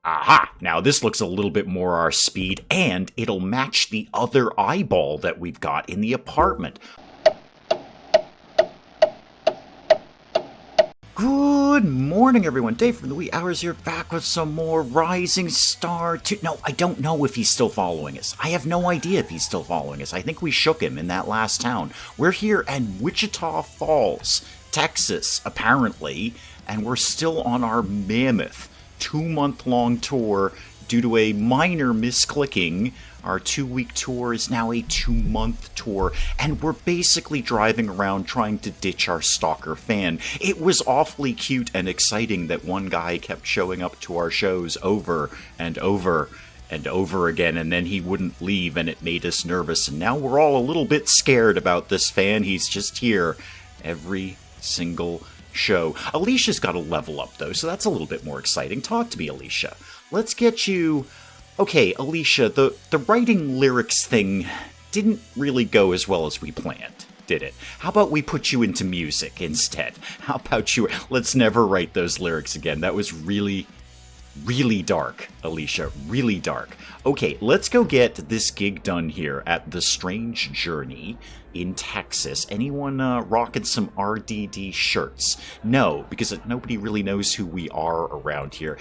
Aha! Now this looks a little bit more our speed, and it'll match the other eyeball that we've got in the apartment. Good morning, everyone. Dave from the wee hours here, back with some more Rising Star 2. No, I don't know if he's still following us. I have no idea if he's still following us. I think we shook him in that last town. We're here in Wichita Falls, Texas, apparently, and we're still on our mammoth 2-month-long tour. Due to a minor misclicking, our 2-week tour is now a 2-month tour, and we're basically driving around trying to ditch our stalker fan. It was awfully cute and exciting that one guy kept showing up to our shows over and over and over again, and then he wouldn't leave, and it made us nervous. And now we're all a little bit scared about this fan. He's just here every single show. Alicia's got a level up, though, so that's a little bit more exciting. Talk to me, Alicia. Let's get you... Okay, Alicia, the writing lyrics thing didn't really go as well as we planned, did it? How about we put you into music instead? How about you... Let's never write those lyrics again. That was really, really dark, Alicia. Really dark. Okay, let's go get this gig done here at The Strange Journey in Texas. Anyone rocking some RDD shirts? No, because nobody really knows who we are around here.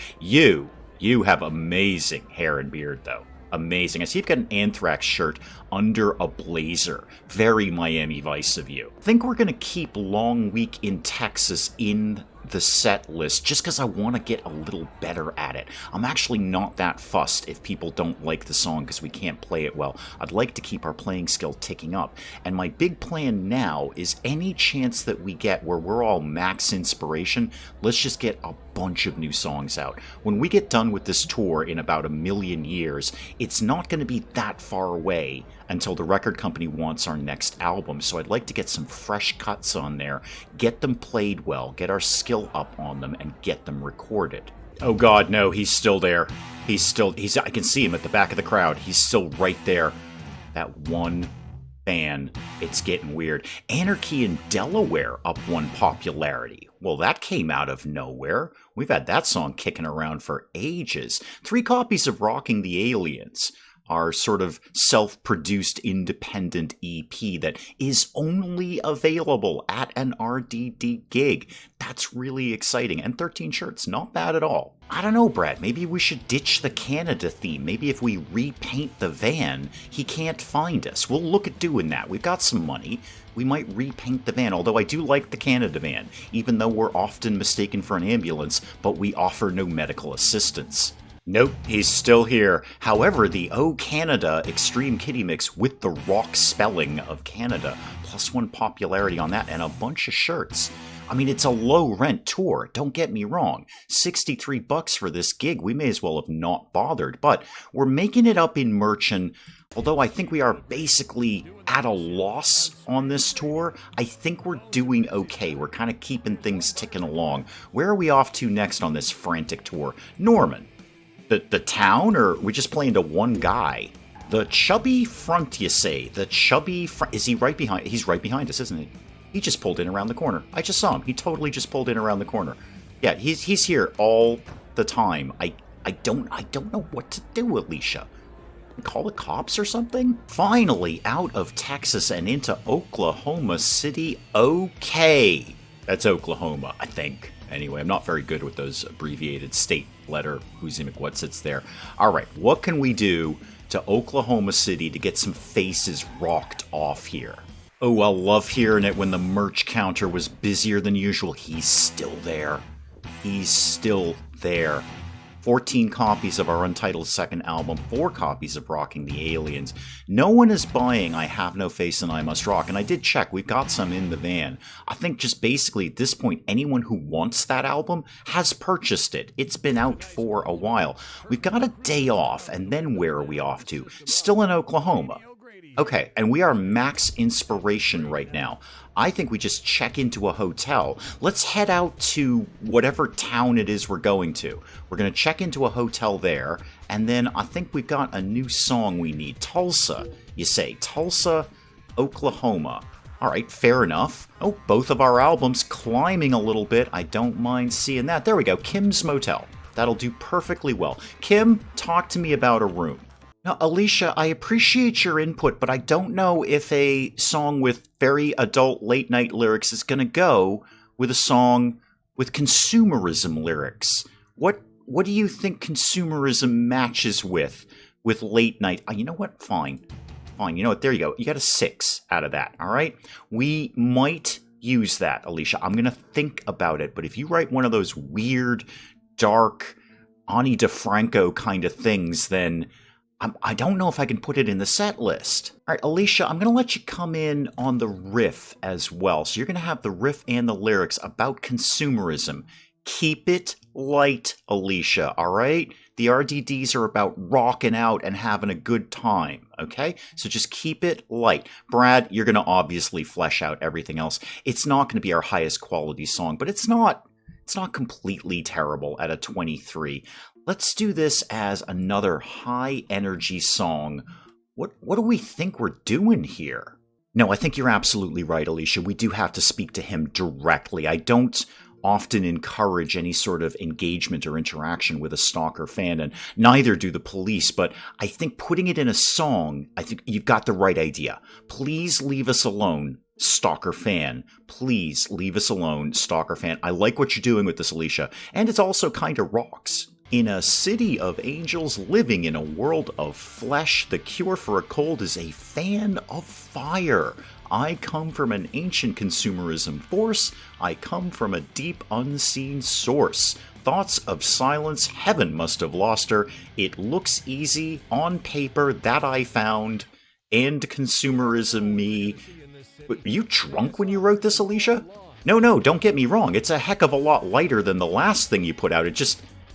You have amazing hair and beard, though. Amazing. I see you've got an Anthrax shirt under a blazer. Very Miami Vice of you. I think we're going to keep Long Week in Texas in the set list just because I want to get a little better at it. I'm actually not that fussed if people don't like the song because we can't play it well. I'd like to keep our playing skill ticking up. And my big plan now is any chance that we get where we're all max inspiration, let's just get a bunch of new songs out. When we get done with this tour in about 1,000,000 years, it's not going to be that far away until the record company wants our next album. So I'd like to get some fresh cuts on there, get them played well, get our skill up on them, and get them recorded. Oh god, no, he's still there. I can see him at the back of the crowd. He's still right there. That one fan. It's getting weird. Anarchy in Delaware up one popularity. Well, that came out of nowhere. We've had that song kicking around for ages. 3 copies of Rocking the Aliens, our sort of self-produced independent EP that is only available at an RDD gig. That's really exciting. And 13 shirts, not bad at all. I don't know, Brad, maybe we should ditch the Canada theme. Maybe if we repaint the van, he can't find us. We'll look at doing that. We've got some money. We might repaint the van, although I do like the Canada van, even though we're often mistaken for an ambulance, but we offer no medical assistance. Nope, he's still here. However, the Oh Canada Extreme Kitty Mix with the rock spelling of Canada, +1 popularity on that, and a bunch of shirts. I mean, it's a low-rent tour, don't get me wrong. $63 for this gig, we may as well have not bothered, but we're making it up in merch, and although I think we are basically at a loss on this tour, I think we're doing okay. We're kind of keeping things ticking along. Where are we off to next on this frantic tour? Norman. The town, or we just playing to one guy? The chubby front, you say? The chubby front. Is he right behind? He's right behind us, isn't he? He just pulled in around the corner. I just saw him. He totally just pulled in around the corner. Yeah, he's here all the time. I don't know what to do, Alicia. Call the cops or something? Finally out of Texas and into Oklahoma City. Okay. That's Oklahoma, I think. Anyway, I'm not very good with those abbreviated state letter who's what sits there. All right, what can we do to Oklahoma City to get some faces rocked off here? Oh, I love hearing it when the merch counter was busier than usual. He's still there. He's still there. 14 copies of our untitled second album, 4 copies of Rocking the Aliens. No one is buying I Have No Face and I Must Rock, and I did check, we've got some in the van. I think just basically at this point, anyone who wants that album has purchased it. It's been out for a while. We've got a day off, and then where are we off to? Still in Oklahoma. Okay, and we are max inspiration right now. I think we just check into a hotel. Let's head out to whatever town it is we're going to. We're going to check into a hotel there, and then I think we've got a new song we need. Tulsa, you say. Tulsa, Oklahoma. All right, fair enough. Oh, both of our albums climbing a little bit. I don't mind seeing that. There we go, Kim's Motel. That'll do perfectly well. Kim, talk to me about a room. Now, Alicia, I appreciate your input, but I don't know if a song with very adult late-night lyrics is going to go with a song with consumerism lyrics. What do you think consumerism matches with late night? You know what? Fine. You know what? There you go. You got a 6 out of that, all right? We might use that, Alicia. I'm going to think about it, but if you write one of those weird, dark, Ani DeFranco kind of things, then I don't know if I can put it in the set list. All right, Alicia, I'm going to let you come in on the riff as well. So you're going to have the riff and the lyrics about consumerism. Keep it light, Alicia, all right? The RDDs are about rocking out and having a good time, okay? So just keep it light. Brad, you're going to obviously flesh out everything else. It's not going to be our highest quality song, but it's not completely terrible at a 23. Let's do this as another high-energy song. What do we think we're doing here? No, I think you're absolutely right, Alicia. We do have to speak to him directly. I don't often encourage any sort of engagement or interaction with a stalker fan, and neither do the police, but I think putting it in a song, I think you've got the right idea. Please leave us alone, stalker fan. Please leave us alone, stalker fan. I like what you're doing with this, Alicia, and it's also kind of rocks. In a city of angels living in a world of flesh, the cure for a cold is a fan of fire. I come from an ancient consumerism force. I come from a deep unseen source. Thoughts of silence, heaven must have lost her. It looks easy on paper that I found. And consumerism me. Were you drunk when you wrote this, Alicia? No, don't get me wrong. It's a heck of a lot lighter than the last thing you put out.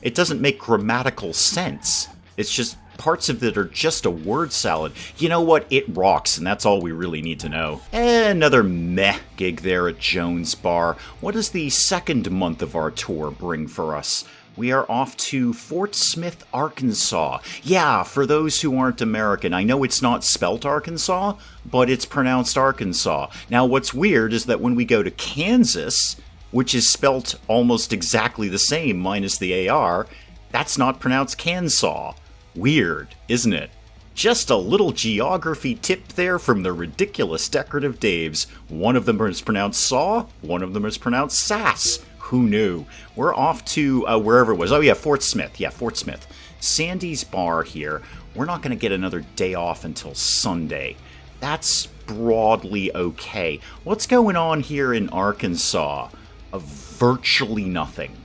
It doesn't make grammatical sense. It's just parts of it are just a word salad. You know what? It rocks, and that's all we really need to know. Another meh gig there at Jones Bar. What does the second month of our tour bring for us? We are off to Fort Smith, Arkansas. Yeah, for those who aren't American, I know it's not spelt Arkansas, but it's pronounced Arkansas. Now, what's weird is that when we go to Kansas, which is spelt almost exactly the same minus the AR, that's not pronounced Kansaw. Weird, isn't it? Just a little geography tip there from the ridiculous decorative Daves. One of them is pronounced saw, one of them is pronounced sass. Who knew? We're off to wherever it was. Oh yeah, Fort Smith. Yeah, Fort Smith. Sandy's Bar here. We're not going to get another day off until Sunday. That's broadly okay. What's going on here in Arkansas? Virtually nothing.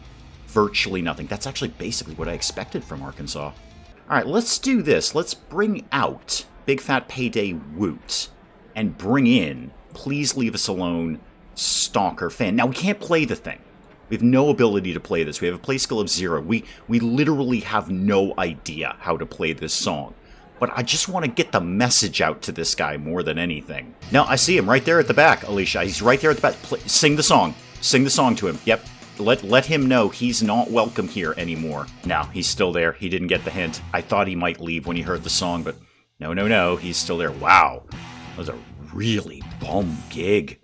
Virtually nothing. That's actually basically what I expected from Arkansas. Alright, let's do this. Let's bring out Big Fat Payday Woot and bring in Please Leave Us Alone, Stalker Fan. Now, we can't play the thing. We have no ability to play this. We have a play skill of 0. We literally have no idea how to play this song. But I just want to get the message out to this guy more than anything. Now, I see him right there at the back, Alicia. He's right there at the back. Sing the song. Sing the song to him. Yep. Let him know he's not welcome here anymore. No, he's still there. He didn't get the hint. I thought he might leave when he heard the song, but no. He's still there. Wow. That was a really bum gig.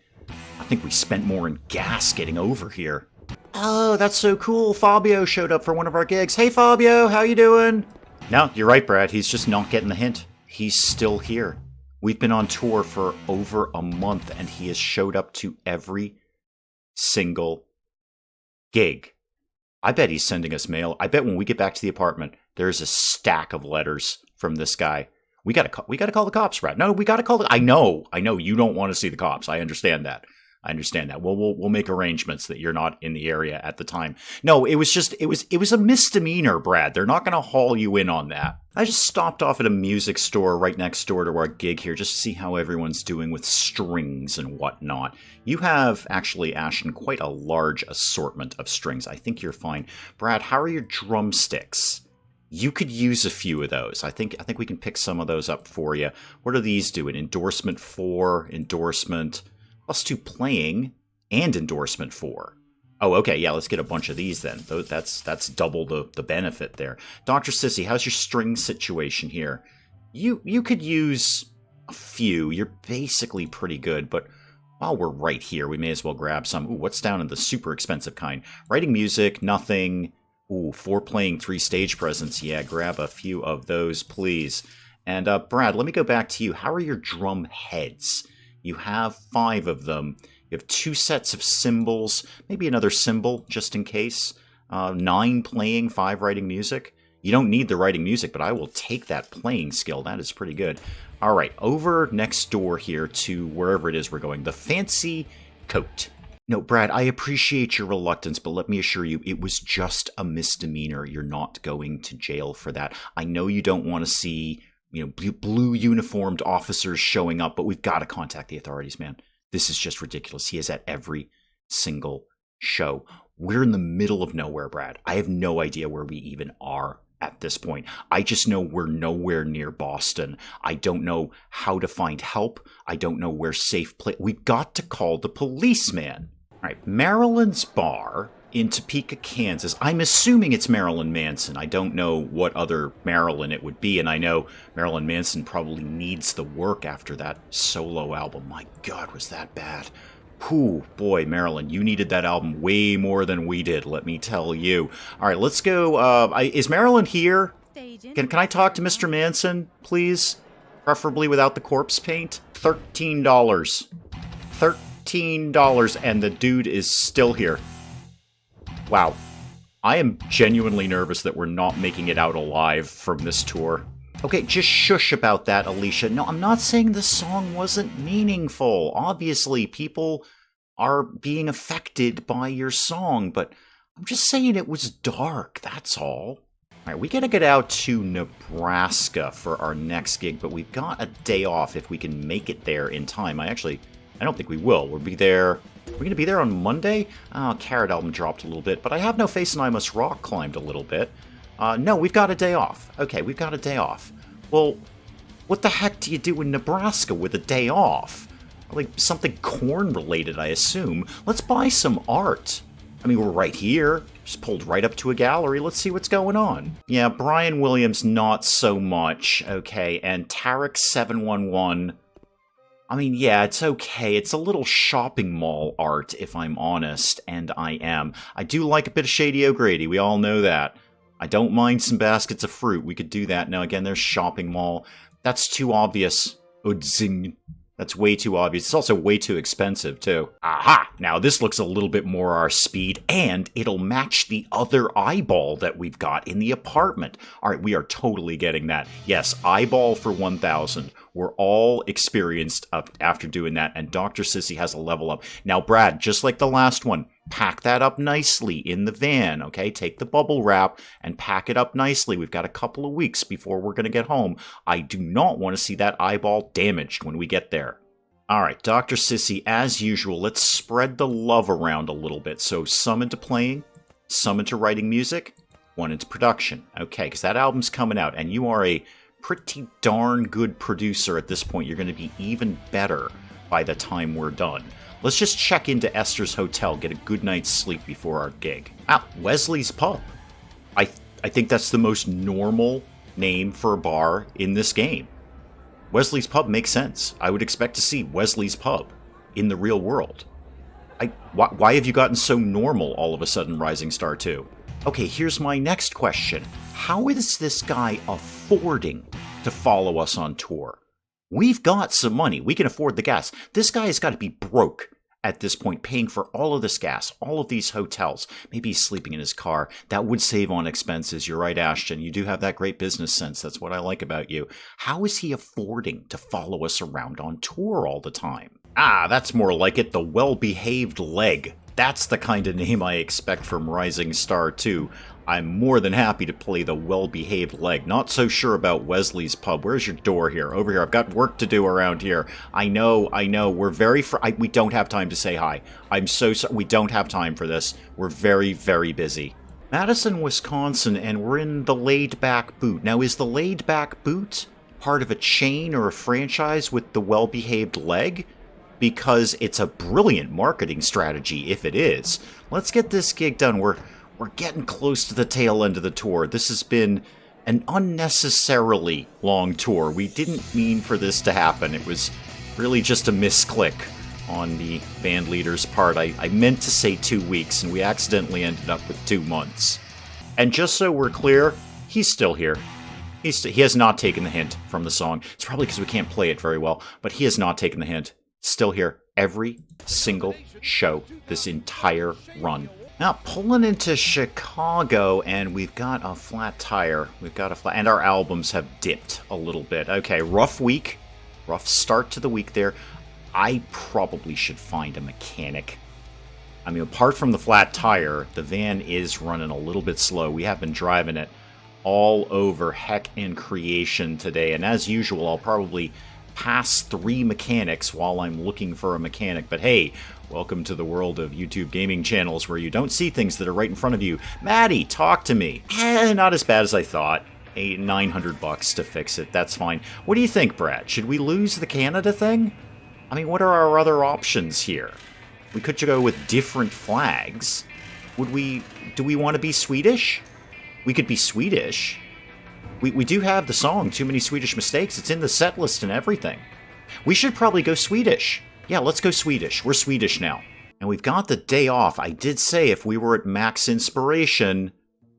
I think we spent more in gas getting over here. Oh, that's so cool. Fabio showed up for one of our gigs. Hey, Fabio, how you doing? No, you're right, Brad. He's just not getting the hint. He's still here. We've been on tour for over a month, and he has showed up to every single gig. I bet he's sending us mail. I bet when we get back to the apartment, there's a stack of letters from this guy. We gotta call the cops, Brad. No, we gotta call the. I know. You don't want to see the cops. I understand that. We'll make arrangements that you're not in the area at the time. No, it was a misdemeanor, Brad. They're not gonna haul you in on that. I just stopped off at a music store right next door to our gig here just to see how everyone's doing with strings and whatnot. You have, actually, Ashton, quite a large assortment of strings. I think you're fine. Brad, how are your drumsticks? You could use a few of those. I think we can pick some of those up for you. What are these doing? Endorsement 4, endorsement +2 playing, and endorsement 4. Oh, okay, yeah, let's get a bunch of these then. That's double the benefit there. Dr. Sissy, how's your string situation here? You could use a few. You're basically pretty good, but while we're right here, we may as well grab some. Ooh, what's down in the super expensive kind? Writing music, nothing. Ooh, 4 playing, 3 stage presence. Yeah, grab a few of those, please. And Brad, let me go back to you. How are your drum heads? You have 5 of them. You have 2 sets of cymbals, maybe another cymbal just in case. 9 playing, 5 writing music. You don't need the writing music, but I will take that playing skill. That is pretty good. All right, over next door here to wherever it is we're going. The fancy coat. No, Brad, I appreciate your reluctance, but let me assure you, it was just a misdemeanor. You're not going to jail for that. I know you don't want to see, blue uniformed officers showing up, but we've got to contact the authorities, man. This is just ridiculous. He is at every single show. We're in the middle of nowhere, Brad. I have no idea where we even are at this point. I just know we're nowhere near Boston. I don't know how to find help. I don't know where safe place. We've got to call the police, man. All right, Marilyn's Bar in Topeka, Kansas. I'm assuming it's Marilyn Manson. I don't know what other Marilyn it would be, and I know Marilyn Manson probably needs the work after that solo album. My God, was that bad. Whew, boy, Marilyn, you needed that album way more than we did, let me tell you. All right, let's go. Is Marilyn here? Can I talk to Mr. Manson, please? Preferably without the corpse paint? $13. $13, and the dude is still here. Wow. I am genuinely nervous that we're not making it out alive from this tour. Okay, just shush about that, Alicia. No, I'm not saying the song wasn't meaningful. Obviously, people are being affected by your song, but I'm just saying it was dark, that's all. All right, we gotta get out to Nebraska for our next gig, but we've got a day off if we can make it there in time. I don't think we will. We'll be there. We're going to be there on Monday? Oh, Carrot album dropped a little bit, but I Have No Face and I Must Rock climbed a little bit. No, we've got a day off. Okay, we've got a day off. Well, what the heck do you do in Nebraska with a day off? Like something corn-related, I assume. Let's buy some art. I mean, we're right here. Just pulled right up to a gallery. Let's see what's going on. Yeah, Brian Williams, not so much. Okay, and Tarek711... I mean, yeah, it's okay. It's a little shopping mall art, if I'm honest, and I am. I do like a bit of Shady O'Grady, we all know that. I don't mind some baskets of fruit. We could do that. Now, again, there's shopping mall. That's too obvious. Udzing. That's way too obvious. It's also way too expensive, too. Aha! Now, this looks a little bit more our speed, and it'll match the other eyeball that we've got in the apartment. All right, we are totally getting that. Yes, eyeball for 1,000. We're all experienced up after doing that, and Dr. Sissy has a level up. Now, Brad, just like the last one, pack that up nicely in the van, okay? Take the bubble wrap and pack it up nicely. We've got a couple of weeks before we're going to get home. I do not want to see that eyeball damaged when we get there. All right, Dr. Sissy, as usual, let's spread the love around a little bit. So some into playing, some into writing music, one into production. Okay, because that album's coming out, and you are a pretty darn good producer at this point. You're going to be even better by the time we're done. Let's just check into Esther's Hotel, get a good night's sleep before our gig. Ah, Wesley's Pub. I think that's the most normal name for a bar in this game. Wesley's Pub makes sense. I would expect to see Wesley's Pub in the real world. Why have you gotten so normal all of a sudden, Rising Star 2? Okay, here's my next question. How is this guy affording to follow us on tour? We've got some money. We can afford the gas. This guy has got to be broke at this point, paying for all of this gas, all of these hotels. Maybe he's sleeping in his car. That would save on expenses. You're right, Ashton. You do have that great business sense. That's what I like about you. How is he affording to follow us around on tour all the time? Ah, that's more like it. The Well-Behaved Leg. That's the kind of name I expect from Rising Star 2. I'm more than happy to play the Well-Behaved Leg. Not so sure about Wesley's Pub. Where's your door here? Over here. I've got work to do around here. I know. We're very... we don't have time to say hi. I'm so sorry. We don't have time for this. We're very, very busy. Madison, Wisconsin, and we're in the Laid Back Boot. Now, is the Laid Back Boot part of a chain or a franchise with the Well-Behaved Leg? Because it's a brilliant marketing strategy if it is. Let's get this gig done. We're getting close to the tail end of the tour. This has been an unnecessarily long tour. We didn't mean for this to happen. It was really just a misclick on the band leader's part. I meant to say 2 weeks, and we accidentally ended up with 2 months. And just so we're clear, he's still here. He has not taken the hint from the song. It's probably because we can't play it very well, but he has not taken the hint. Still here every single show this entire run. Now, pulling into Chicago, and we've got a flat tire. And our albums have dipped a little bit. Okay, rough week. Rough start to the week there. I probably should find a mechanic. I mean, apart from the flat tire, the van is running a little bit slow. We have been driving it all over heck and creation today. And as usual, I'll probably pass 3 mechanics while I'm looking for a mechanic. But hey, welcome to the world of YouTube gaming channels where you don't see things that are right in front of you. Maddie, talk to me. Not as bad as I thought. $900 to fix it. That's fine. What do you think, Brad? Should we lose the Canada thing? I mean, what are our other options here? We could go with different flags. Do we want to be Swedish? We could be Swedish. We do have the song, Too Many Swedish Mistakes. It's in the set list and everything. We should probably go Swedish. Yeah, let's go Swedish. We're Swedish now. And we've got the day off. I did say if we were at max inspiration,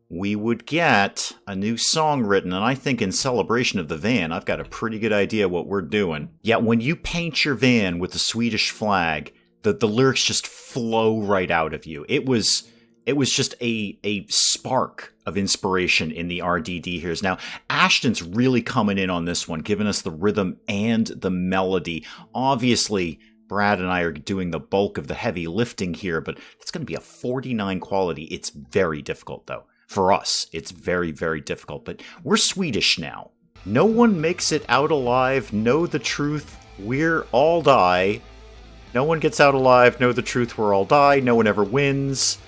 we would get a new song written. And I think in celebration of the van, I've got a pretty good idea what we're doing. Yeah, when you paint your van with the Swedish flag, the lyrics just flow right out of you. It was just a spark of inspiration in the RDD here. Now, Ashton's really coming in on this one, giving us the rhythm and the melody. Obviously, Brad and I are doing the bulk of the heavy lifting here, but it's going to be a 49 quality. It's very difficult, though. For us, it's very, very difficult. But we're Swedish now. No one makes it out alive. Know the truth. We're all die. No one gets out alive. Know the truth. We're all die. No one ever wins.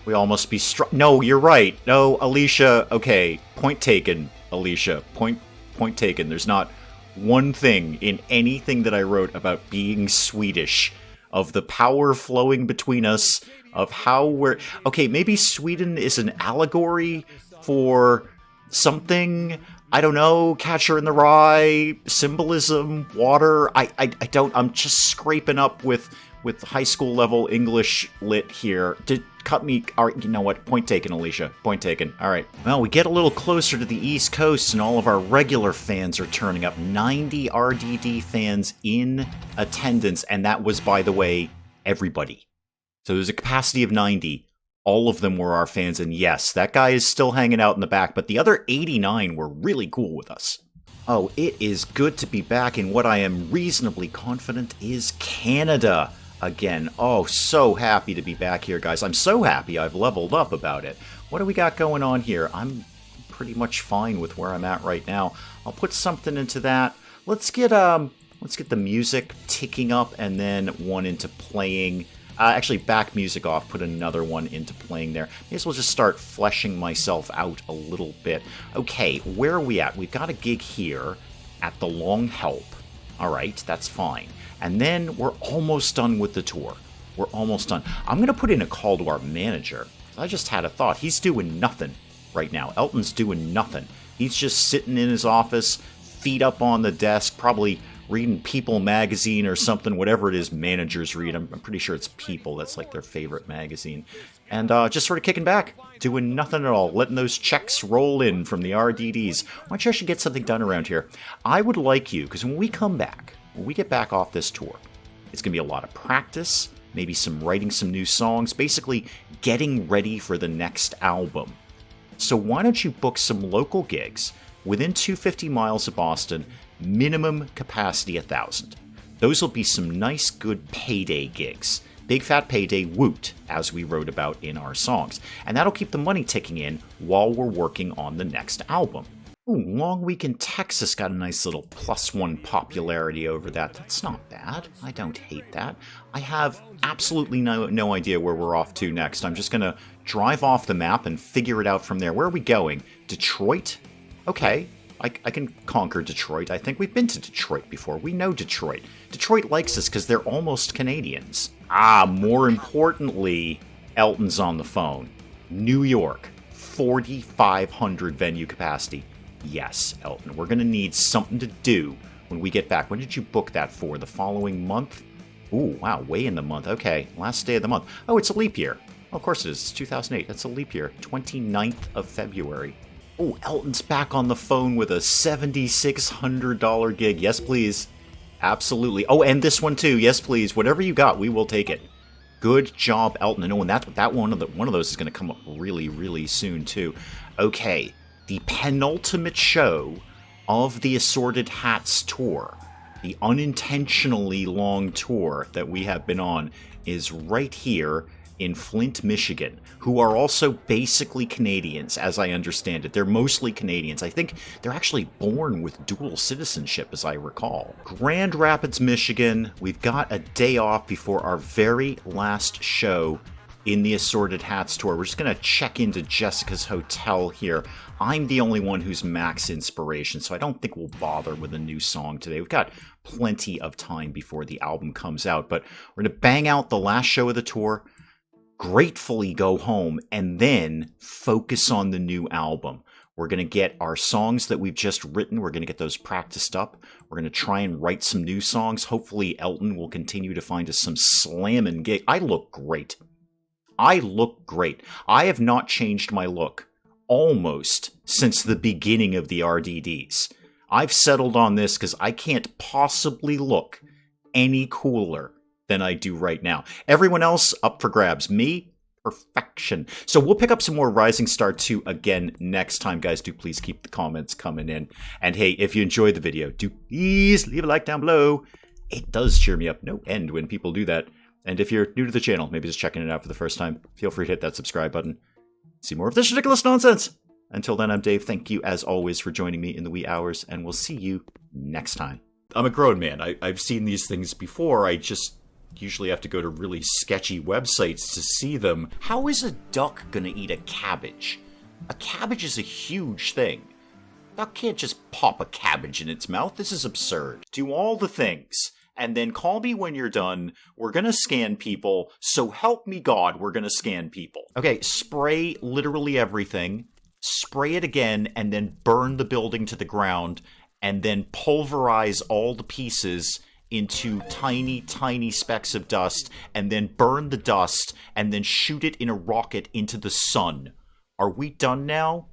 We all must be strong. No, you're right. No, Alicia. Okay, point taken, Alicia. Point taken. There's not one thing in anything that I wrote about being Swedish, of the power flowing between us, of how we're... Okay, maybe Sweden is an allegory for something... I don't know, Catcher in the Rye, symbolism, water. I don't... I'm just scraping up with high school level English lit here. Cut me... All right, you know what? Point taken, Alicia. Point taken. All right. Well, we get a little closer to the East Coast, and all of our regular fans are turning up. 90 RDD fans in attendance, and that was, by the way, everybody. So there's a capacity of 90. All of them were our fans, and yes, that guy is still hanging out in the back, but the other 89 were really cool with us. Oh, it is good to be back in what I am reasonably confident is Canada again. Oh, so happy to be back here, guys. I'm so happy I've leveled up about it. What do we got going on here? I'm pretty much fine with where I'm at right now. I'll put something into that. Let's get the music ticking up and then one into playing. Actually, back music off, put another one into playing there. I guess we'll just start fleshing myself out a little bit. Okay, where are we at? We've got a gig here at the Long Help. All right, that's fine. And then we're almost done with the tour. We're almost done. I'm going to put in a call to our manager. I just had a thought. He's doing nothing right now. Elton's doing nothing. He's just sitting in his office, feet up on the desk, probably reading People magazine or something, whatever it is managers read. I'm pretty sure it's People. That's like their favorite magazine. And just sort of kicking back, doing nothing at all, letting those checks roll in from the RDDs. Why don't you actually get something done around here? I would like you, because when we come back, when we get back off this tour, it's going to be a lot of practice, maybe some writing some new songs, basically getting ready for the next album. So why don't you book some local gigs within 250 miles of Boston, minimum capacity 1,000. Those will be some nice, good payday gigs. Big fat payday woot, as we wrote about in our songs. And that'll keep the money ticking in while we're working on the next album. Ooh, Long Week in Texas got a nice little +1 popularity over that. That's not bad. I don't hate that. I have absolutely no idea where we're off to next. I'm just going to drive off the map and figure it out from there. Where are we going? Detroit? Okay. I can conquer Detroit. I think we've been to Detroit before. We know Detroit. Detroit likes us because they're almost Canadians. More importantly, Elton's on the phone. New York, 4,500 venue capacity. Yes, Elton, we're going to need something to do when we get back. When did you book that for? The following month? Ooh, wow, way in the month. Okay, last day of the month. Oh, it's a leap year. of course it is. It's 2008. That's a leap year. 29th of February. Oh, Elton's back on the phone with a $7,600 gig. Yes, please. Absolutely. Oh, and this one too. Yes, please. Whatever you got, we will take it. Good job, Elton. And and that one of those is going to come up really, really soon too. Okay, the penultimate show of the Assorted Hats tour, the unintentionally long tour that we have been on, is right here in Flint, Michigan, who are also basically Canadians, as I understand it. They're mostly Canadians. I think they're actually born with dual citizenship, as I recall. Grand Rapids, Michigan. We've got a day off before our very last show in the Assorted Hats tour. We're just going to check into Jessica's hotel here. I'm the only one who's max inspiration, so I don't think we'll bother with a new song today. We've got plenty of time before the album comes out, but we're going to bang out the last show of the tour, gratefully go home, and then focus on the new album. We're going to get our songs that we've just written. We're going to get those practiced up. We're going to try and write some new songs. Hopefully Elton will continue to find us some slammin' gig. I look great. I look great. I have not changed my look almost since the beginning of the RDDs. I've settled on this because I can't possibly look any cooler than I do right now. Everyone else up for grabs. Me, perfection. So we'll pick up some more Rising Star 2 again next time. Guys, do please keep the comments coming in. And hey, if you enjoyed the video, do please leave a like down below. It does cheer me up no end when people do that. And if you're new to the channel, maybe just checking it out for the first time, feel free to hit that subscribe button. See more of this ridiculous nonsense. Until then, I'm Dave. Thank you, as always, for joining me in the wee hours, and we'll see you next time. I'm a grown man. I've seen these things before. I just usually have to go to really sketchy websites to see them. How is a duck gonna eat a cabbage? A cabbage is a huge thing. A duck can't just pop a cabbage in its mouth. This is absurd. Do all the things, and then call me when you're done. We're gonna scan people, so help me God, we're gonna scan people. Okay, spray literally everything. Spray it again, and then burn the building to the ground, and then pulverize all the pieces into tiny, tiny specks of dust, and then burn the dust, and then shoot it in a rocket into the sun. Are we done now?